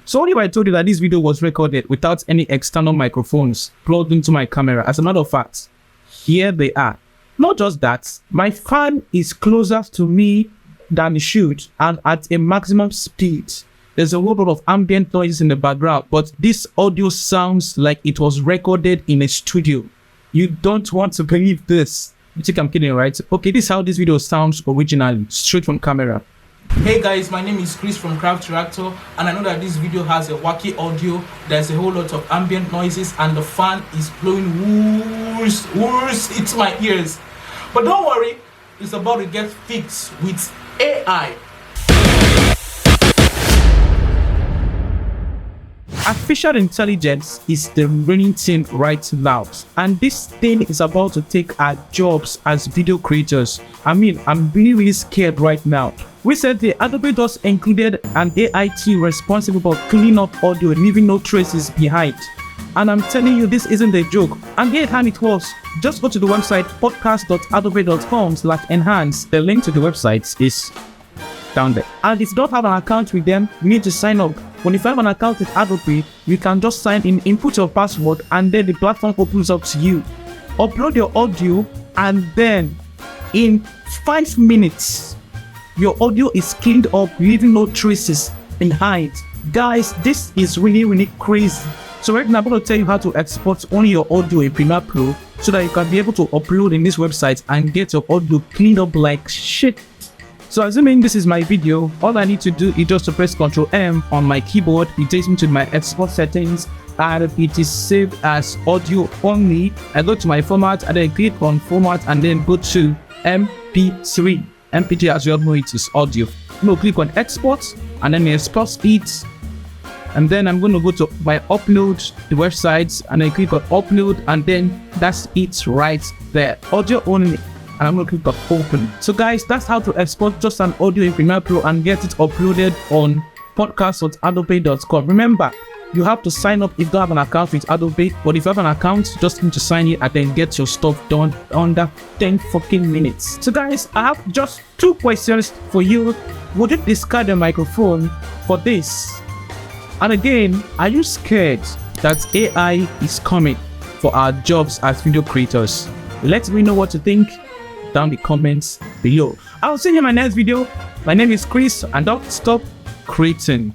So what if I told you that this video was recorded without any external microphones plugged into my camera? As a matter of fact, here they are. Not just that, my fan is closer to me than it should and at a maximum speed. There's a whole lot of ambient noise in the background, but this audio sounds like it was recorded in a studio. You don't want to believe this. You think I'm kidding, right? Okay, this is how this video sounds originally, straight from camera. Hey guys, my name is Chris from Craftreactor, and I know that this video has a wacky audio. There's a whole lot of ambient noises and the fan is blowing whoosh into my ears. But don't worry, it's about to get fixed with AI. Artificial intelligence is the reigning thing right now, and this thing is about to take our jobs as video creators. I'm really scared right now. Recently, Adobe just included an AI team responsible for cleaning up audio, leaving no traces behind. And I'm telling you, this isn't a joke. And here it was. Just go to the website podcast.adobe.com/enhance. The link to the website is down there. And if you don't have an account with them, you need to sign up. When you have an account with Adobe, you can just sign in, input your password, and then the platform opens up to you. Upload your audio, and then in 5 minutes, your audio is cleaned up, leaving no traces behind. Guys, this is really crazy. So right now, I'm going to tell you how to export only your audio in Premiere Pro so that you can be able to upload in this website and get your audio cleaned up like shit. So assuming this is my video, all I need to do is just to press Ctrl M on my keyboard. It takes me to my export settings and it is saved as audio only. I go to my format and then click on format and then go to MP3. MP3, as you all know, it is audio. Click on export and then export speeds. And then I'm going to go to my upload, the websites, and then click on upload, and then that's it right there. Audio only. And I'm going to click on open. So guys, that's how to export just an audio in Premiere Pro and get it uploaded on podcast.adobe.com. Remember, you have to sign up if you don't have an account with Adobe, but if you have an account, just need to sign in and then get your stuff done under 10 fucking minutes. So guys, I have just 2 questions for you. Would you discard the microphone for this? And again, are you scared that AI is coming for our jobs as video creators? Let me know what you think down the comments below. I'll see you in my next video. My name is Chris, and don't stop creating.